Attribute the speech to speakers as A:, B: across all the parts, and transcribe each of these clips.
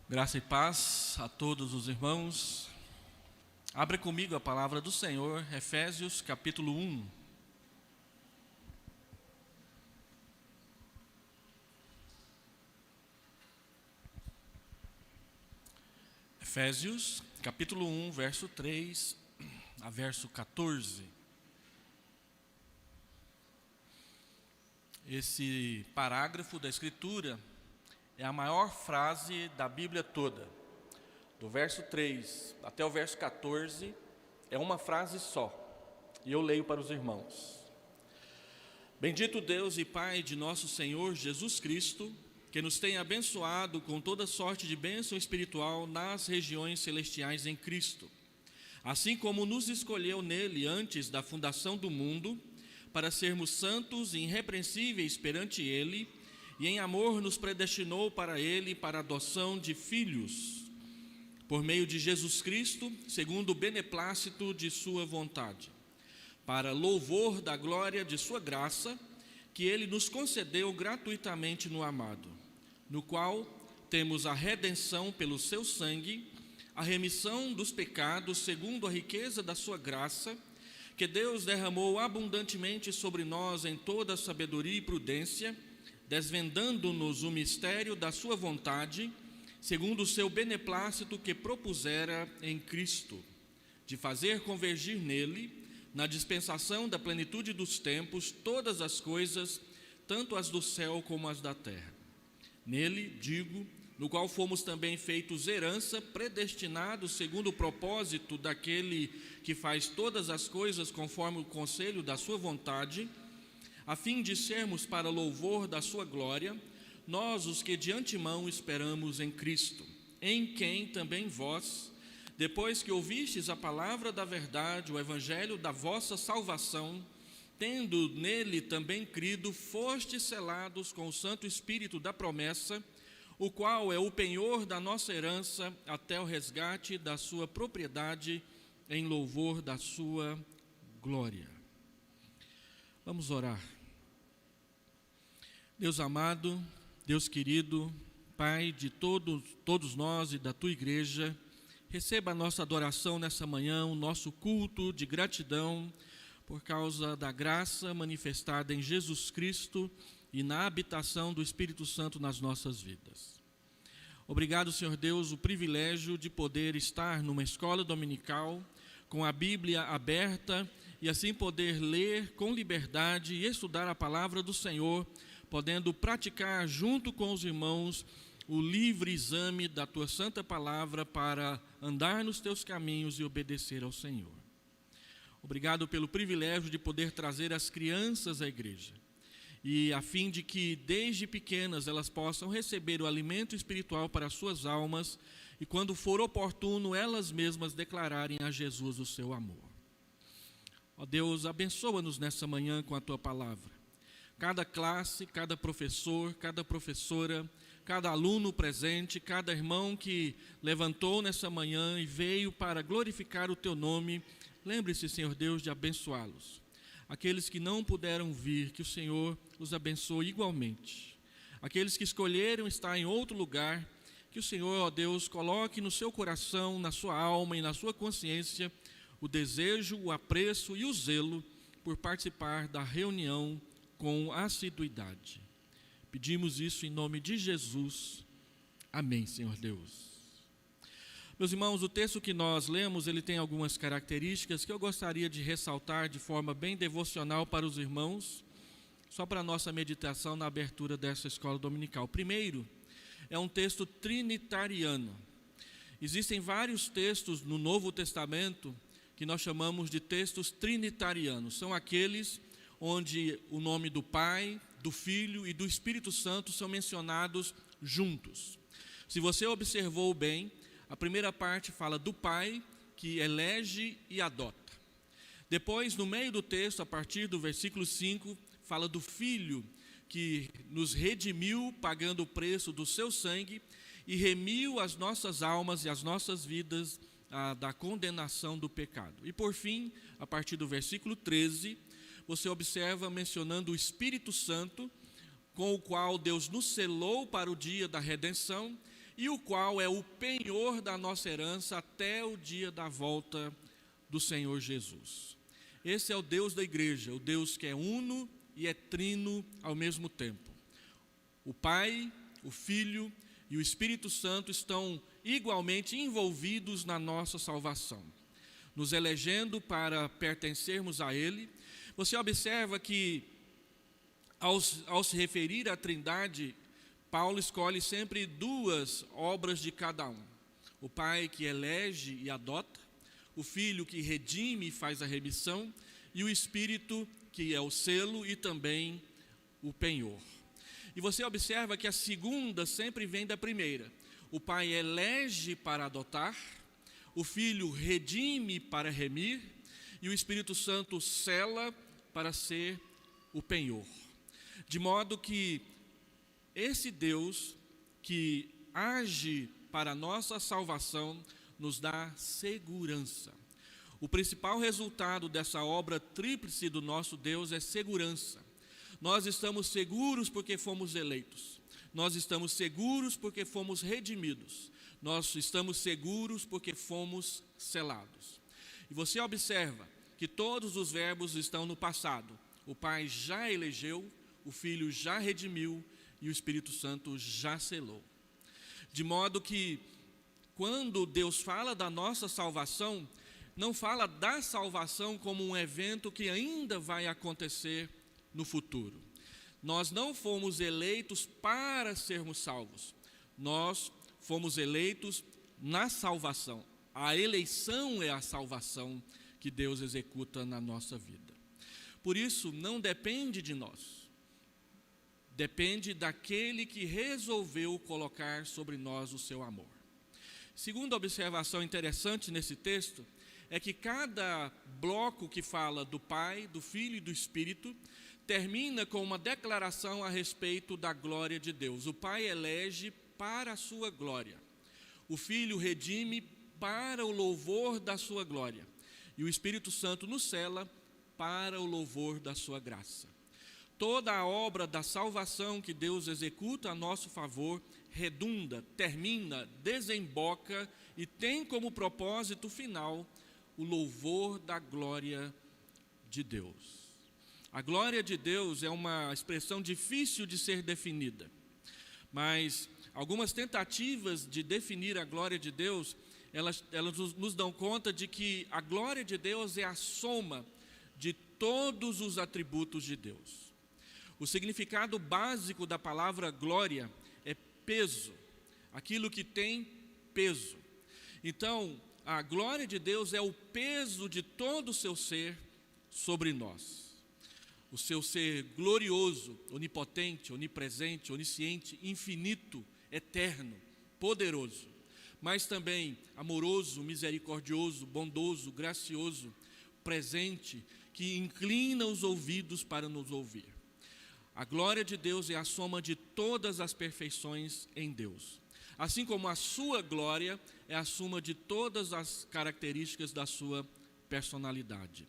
A: Graça e paz a todos os irmãos. Abra comigo a palavra do Senhor, Efésios capítulo 1. Efésios capítulo 1, verso 3 a verso 14. Esse parágrafo da Escritura é a maior frase da Bíblia toda. Do verso 3 até o verso 14 é uma frase só. E eu leio para os irmãos. Bendito Deus e Pai de nosso Senhor Jesus Cristo, que nos tem abençoado com toda sorte de bênção espiritual nas regiões celestiais em Cristo, assim como nos escolheu nele antes da fundação do mundo, para sermos santos e irrepreensíveis perante ele, e em amor nos predestinou para ele para a adoção de filhos, por meio de Jesus Cristo, segundo o beneplácito de sua vontade, para louvor da glória de sua graça, que ele nos concedeu gratuitamente no amado, no qual temos a redenção pelo seu sangue, a remissão dos pecados segundo a riqueza da sua graça, que Deus derramou abundantemente sobre nós em toda sabedoria e prudência, desvendando-nos o mistério da sua vontade, segundo o seu beneplácito que propusera em Cristo, de fazer convergir nele, na dispensação da plenitude dos tempos, todas as coisas, tanto as do céu como as da terra. Nele, digo, no qual fomos também feitos herança, predestinados segundo o propósito daquele que faz todas as coisas conforme o conselho da sua vontade, a fim de sermos para louvor da sua glória, nós os que de antemão esperamos em Cristo, em quem também vós, depois que ouvistes a palavra da verdade, o evangelho da vossa salvação, tendo nele também crido, fostes selados com o Santo Espírito da promessa, o qual é o penhor da nossa herança até o resgate da sua propriedade, em louvor da sua glória. Vamos orar. Deus amado, Deus querido, Pai de todos nós e da Tua igreja, receba a nossa adoração nessa manhã, o nosso culto de gratidão por causa da graça manifestada em Jesus Cristo e na habitação do Espírito Santo nas nossas vidas. Obrigado, Senhor Deus, o privilégio de poder estar numa escola dominical com a Bíblia aberta e assim poder ler com liberdade e estudar a palavra do Senhor, podendo praticar junto com os irmãos o livre exame da Tua Santa Palavra para andar nos Teus caminhos e obedecer ao Senhor. Obrigado pelo privilégio de poder trazer as crianças à igreja, e a fim de que desde pequenas elas possam receber o alimento espiritual para as suas almas, e quando for oportuno elas mesmas declararem a Jesus o seu amor. Ó Deus, abençoa-nos nessa manhã com a Tua Palavra. Cada classe, cada professor, cada professora, cada aluno presente, cada irmão que levantou nessa manhã e veio para glorificar o Teu nome, lembre-se, Senhor Deus, de abençoá-los. Aqueles que não puderam vir, que o Senhor os abençoe igualmente. Aqueles que escolheram estar em outro lugar, que o Senhor, ó Deus, coloque no seu coração, na sua alma e na sua consciência o desejo, o apreço e o zelo por participar da reunião com assiduidade. Pedimos isso em nome de Jesus. Amém, Senhor Deus. Meus irmãos, o texto que nós lemos, ele tem algumas características que eu gostaria de ressaltar de forma bem devocional para os irmãos, só para a nossa meditação na abertura dessa escola dominical. Primeiro, é um texto trinitariano. Existem vários textos no Novo Testamento que nós chamamos de textos trinitarianos. São aqueles onde o nome do Pai, do Filho e do Espírito Santo são mencionados juntos. Se você observou bem, a primeira parte fala do Pai, que elege e adota. Depois, no meio do texto, a partir do versículo 5, fala do Filho, que nos redimiu pagando o preço do seu sangue e remiu as nossas almas e as nossas vidas da condenação do pecado. E por fim, a partir do versículo 13, você observa mencionando o Espírito Santo, com o qual Deus nos selou para o dia da redenção e o qual é o penhor da nossa herança até o dia da volta do Senhor Jesus. Esse é o Deus da igreja, o Deus que é uno e é trino ao mesmo tempo. O Pai, o Filho e o Espírito Santo estão igualmente envolvidos na nossa salvação, nos elegendo para pertencermos a Ele. Você observa que, ao se referir à Trindade, Paulo escolhe sempre duas obras de cada um: o Pai que elege e adota, o Filho que redime e faz a remissão, e o Espírito que é o selo e também o penhor. E você observa que a segunda sempre vem da primeira. O Pai elege para adotar, o Filho redime para remir, e o Espírito Santo sela para ser o penhor. De modo que esse Deus que age para a nossa salvação nos dá segurança. O principal resultado dessa obra tríplice do nosso Deus é segurança. Nós estamos seguros porque fomos eleitos. Nós estamos seguros porque fomos redimidos. Nós estamos seguros porque fomos selados. E você observa que todos os verbos estão no passado. O Pai já elegeu, o Filho já redimiu e o Espírito Santo já selou. De modo que, quando Deus fala da nossa salvação, não fala da salvação como um evento que ainda vai acontecer no futuro. Nós não fomos eleitos para sermos salvos. Nós fomos eleitos na salvação. A eleição é a salvação que Deus executa na nossa vida. Por isso, não depende de nós. Depende daquele que resolveu colocar sobre nós o seu amor. Segunda observação interessante nesse texto é que cada bloco que fala do Pai, do Filho e do Espírito termina com uma declaração a respeito da glória de Deus. O Pai elege para a sua glória. O Filho redime para o louvor da sua glória. E o Espírito Santo nos sela para o louvor da sua graça. Toda a obra da salvação que Deus executa a nosso favor redunda, termina, desemboca e tem como propósito final o louvor da glória de Deus. A glória de Deus é uma expressão difícil de ser definida, mas algumas tentativas de definir a glória de Deus, elas nos dão conta de que a glória de Deus é a soma de todos os atributos de Deus. O significado básico da palavra glória é peso, aquilo que tem peso. Então, a glória de Deus é o peso de todo o seu ser sobre nós. O seu ser glorioso, onipotente, onipresente, onisciente, infinito, eterno, poderoso, mas também amoroso, misericordioso, bondoso, gracioso, presente, que inclina os ouvidos para nos ouvir. A glória de Deus é a soma de todas as perfeições em Deus. Assim como a sua glória é a soma de todas as características da sua personalidade.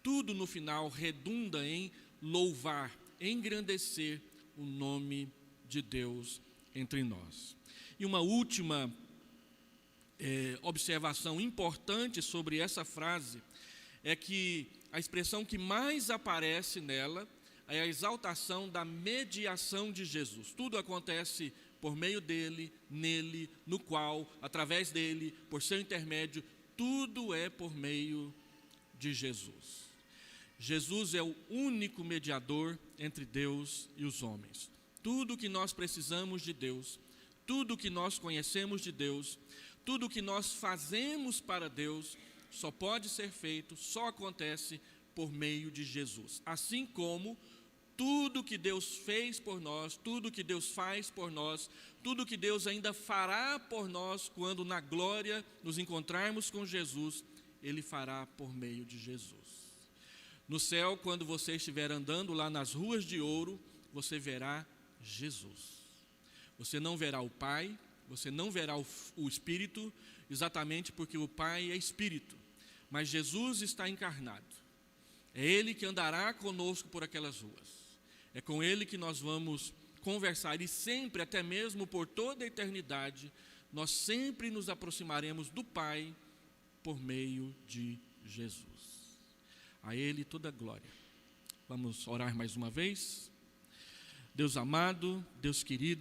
A: Tudo no final redunda em louvar, engrandecer o nome de Deus entre nós. E uma última observação importante sobre essa frase é que a expressão que mais aparece nela é a exaltação da mediação de Jesus. Tudo acontece por meio dele, nele, no qual, através dele, por seu intermédio, tudo é por meio de Jesus. Jesus é o único mediador entre Deus e os homens. Tudo que nós precisamos de Deus, tudo que nós conhecemos de Deus, tudo que nós fazemos para Deus, só pode ser feito, só acontece por meio de Jesus. Assim como tudo que Deus fez por nós, tudo que Deus faz por nós, tudo que Deus ainda fará por nós quando na glória nos encontrarmos com Jesus, Ele fará por meio de Jesus. No céu, quando você estiver andando lá nas ruas de ouro, você verá Jesus. Você não verá o Pai, você não verá o Espírito, exatamente porque o Pai é Espírito, mas Jesus está encarnado. É Ele que andará conosco por aquelas ruas. É com Ele que nós vamos conversar, e sempre, até mesmo por toda a eternidade, nós sempre nos aproximaremos do Pai por meio de Jesus. A Ele toda a glória. Vamos orar mais uma vez. Deus amado, Deus querido,